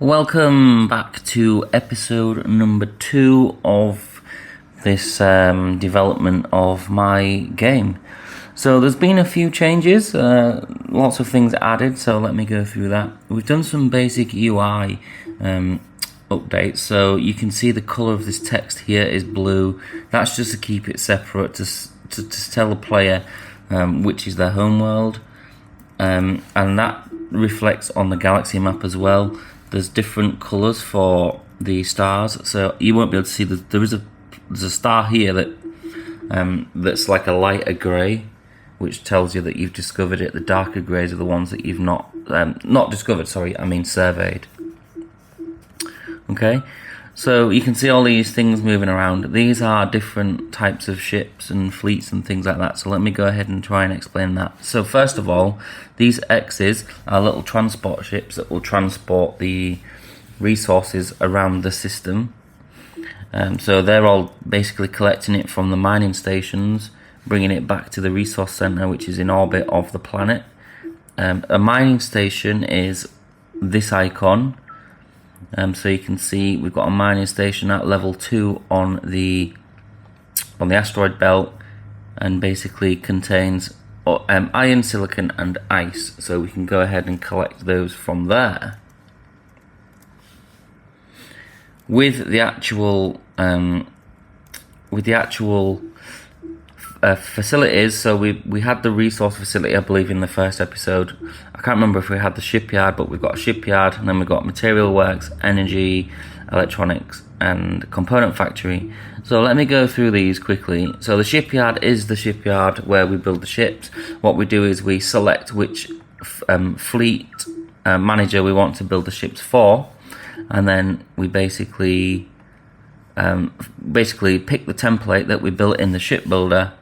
Welcome back to episode number 2 of this development of my game. So there's been a few changes, lots of things added, so let me go through that. We've done some basic UI updates, so you can see the colour of this text here is blue. That's just to keep it separate, to tell the player which is their homeworld, and that reflects on the Galaxy map as well. There's different colours for the stars, so you won't be able to see. There's a star here that's like a lighter grey, which tells you that you've discovered it. The darker greys are the ones that you've not discovered. Sorry, I mean surveyed. Okay, so you can see all these things moving around. These are different types of ships and fleets and things like that. So let me go ahead and try and explain that. So first of all, these X's are little transport ships that will transport the resources around the system. So they're all basically collecting it from the mining stations, bringing it back to the resource center, which is in orbit of the planet. A mining station is this icon. So you can see we've got a mining station at level 2 on the asteroid belt, and basically contains iron, silicon and ice, so we can go ahead and collect those from there. With the actual facilities, so we had the resource facility, I believe, in the first episode. I can't remember if we had the shipyard, but we've got a shipyard, and then we've got material works, energy, electronics and component factory. So let me go through these quickly. So the shipyard is the shipyard where we build the ships. What we do is we select which fleet manager we want to build the ships for, and then we basically pick the template that we built in the shipbuilder,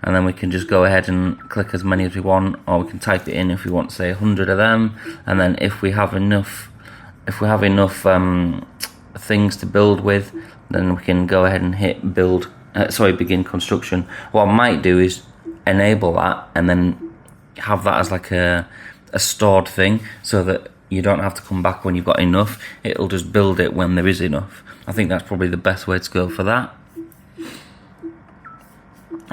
and then we can just go ahead and click as many as we want, or we can type it in if we want, say 100 of them, and then if we have enough things to build with, then we can go ahead and hit begin construction. What I might do is enable that and then have that as like a stored thing, so that you don't have to come back when you've got enough. It'll just build it when there is enough. I think that's probably the best way to go for that.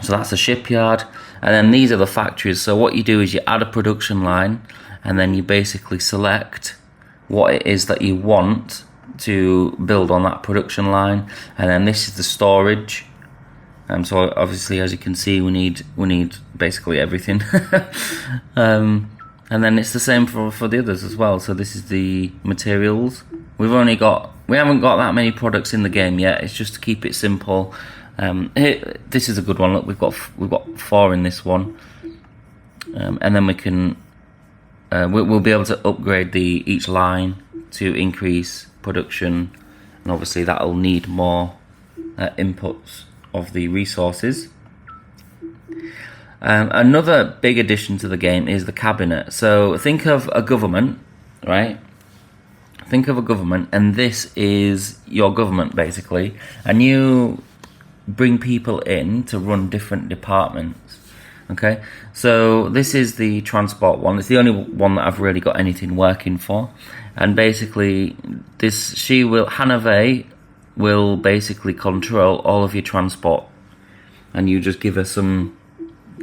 So that's the shipyard, and then these are the factories. So what you do is you add a production line, and then you basically select what it is that you want to build on that production line, and then this is the storage. So obviously, as you can see, we need basically everything. And then it's the same for the others as well. So this is the materials. We haven't got that many products in the game yet. It's just to keep it simple. This is a good one. Look, we've got 4 in this one, and then we can we'll be able to upgrade each line to increase production, and obviously that'll need more inputs of the resources. Another big addition to the game is the cabinet. So think of a government, right? Think of a government, and this is your government basically, and you bring people in to run different departments. Okay, so this is the transport one. It's the only one that I've really got anything working for, and basically Hannah will basically control all of your transport, and you just give her some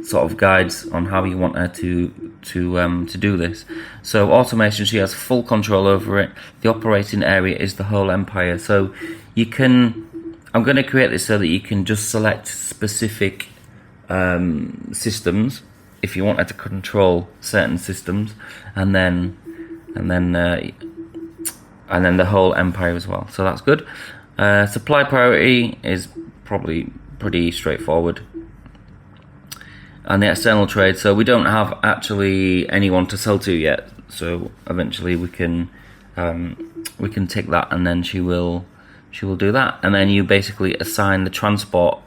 sort of guides on how you want her to do this. So automation, she has full control over it. The operating area is the whole empire. So I'm going to create this so that you can just select specific systems if you wanted to control certain systems, and then the whole empire as well. So that's good. Supply priority is probably pretty straightforward, and the external trade. So we don't have actually anyone to sell to yet. So eventually we can tick that, and then she will do that, and then you basically assign the transport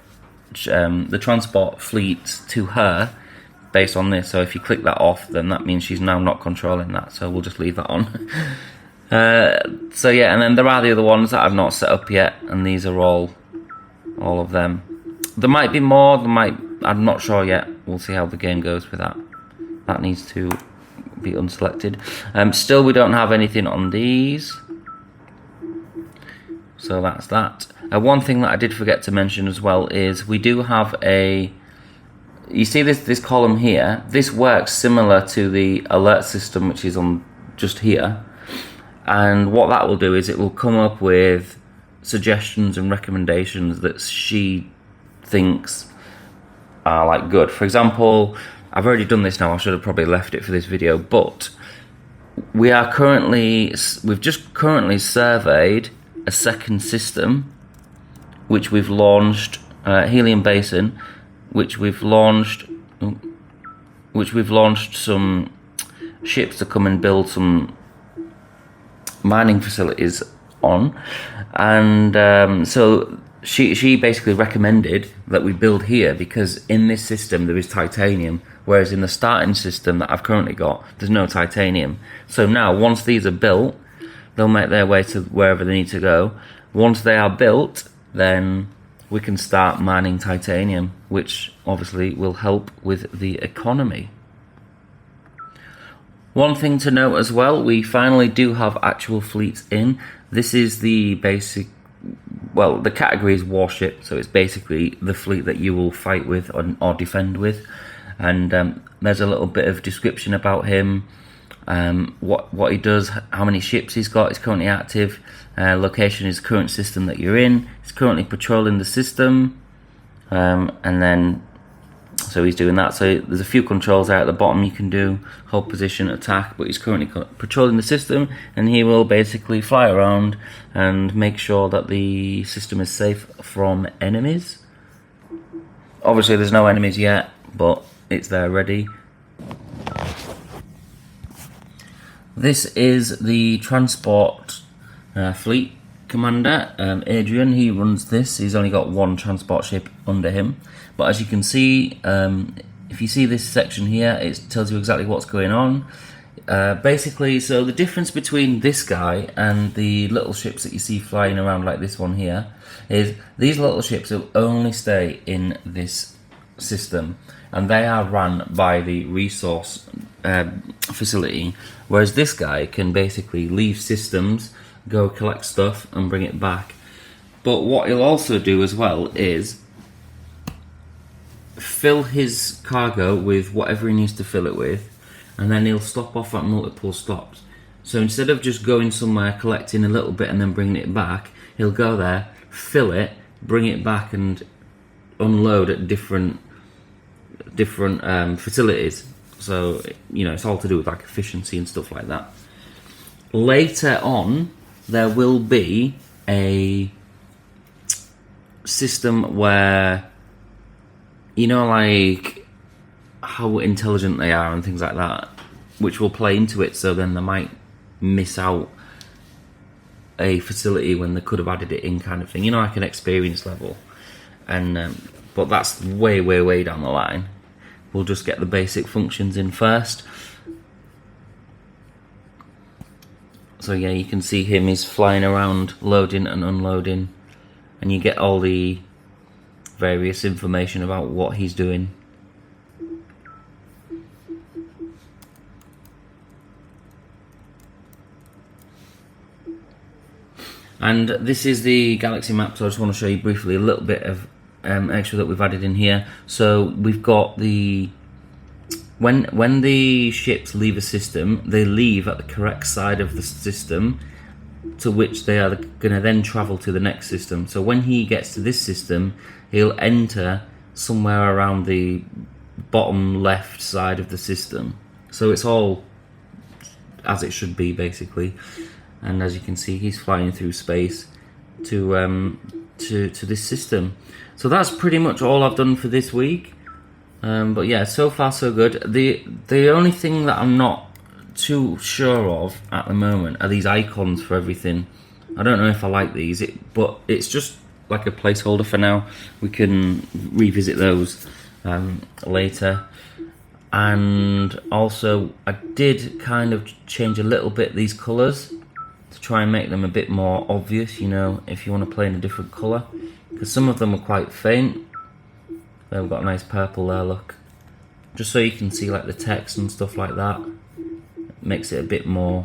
fleet to her based on this. So if you click that off, then that means she's now not controlling that, so we'll just leave that on. So yeah, and then there are the other ones that I've not set up yet, and these are all of them. There might be more, I'm not sure yet. We'll see how the game goes with that. That needs to be unselected. Still, we don't have anything on these. So that's that. One thing that I did forget to mention as well is we do have a... You see this column here? This works similar to the alert system, which is on just here. And what that will do is it will come up with suggestions and recommendations that she thinks are like good. For example, I've already done this now. I should have probably left it for this video, but we've just currently surveyed a second system, which we've launched, Helium Basin, which we've launched some ships to come and build some mining facilities on, and so she basically recommended that we build here because in this system there is titanium, whereas in the starting system that I've currently got, there's no titanium. So now, once these are built, they'll make their way to wherever they need to go. Once they are built, then we can start mining titanium, which obviously will help with the economy. One thing to note as well, we finally do have actual fleets in. This is the basic, well, the category is warship, so it's basically the fleet that you will fight with or defend with. And there's a little bit of description about him, what he does, how many ships he's got, he's currently active, location is current system that you're in, he's currently patrolling the system, and then so he's doing that. So there's a few controls out at the bottom you can do, hold position, attack, but he's currently patrolling the system, and he will basically fly around and make sure that the system is safe from enemies. Obviously there's no enemies yet, but it's there ready. This is the transport fleet commander, Adrian. He runs this. He's only got one transport ship under him, but as you can see, if you see this section here, it tells you exactly what's going on. Basically, so the difference between this guy and the little ships that you see flying around like this one here is these little ships will only stay in this system, and they are run by the resource facility, whereas this guy can basically leave systems, go collect stuff and bring it back. But what he'll also do as well is fill his cargo with whatever he needs to fill it with, and then he'll stop off at multiple stops. So instead of just going somewhere, collecting a little bit and then bringing it back, he'll go there, fill it, bring it back and unload at different facilities. So, you know, it's all to do with like efficiency and stuff like that. Later on, there will be a system where, you know, like how intelligent they are and things like that, which will play into it, so then they might miss out a facility when they could have added it in, kind of thing, you know, like an experience level. And but that's way down the line. We'll just get the basic functions in first. So yeah, you can see him, he's flying around loading and unloading, and you get all the various information about what he's doing. And this is the Galaxy map, so I just want to show you briefly a little bit of extra that we've added in here. So we've got the when the ships leave a system, they leave at the correct side of the system to which they are going to then travel to the next system. So when he gets to this system, he'll enter somewhere around the bottom left side of the system. So it's all as it should be, basically. And as you can see, he's flying through space to this system. So that's pretty much all I've done for this week. But yeah, so far so good. The only thing that I'm not too sure of at the moment are these icons for everything. I don't know if I like these, but it's just like a placeholder for now. We can revisit those later. And also, I did kind of change a little bit these colours to try and make them a bit more obvious, you know, if you want to play in a different colour, because some of them are quite faint. They've got a nice purple there, look, just so you can see like the text and stuff like that. It makes it a bit more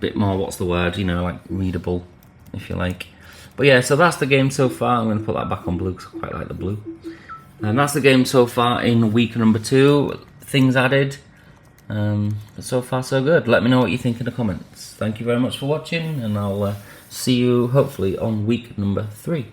bit more, what's the word, you know, like readable, if you like. But yeah, so that's the game so far. I'm going to put that back on blue because I quite like the blue. And that's the game so far in week number 2. Things added. But so far so good. Let me know what you think in the comments. Thank you very much for watching, and I'll see you hopefully on week number 3.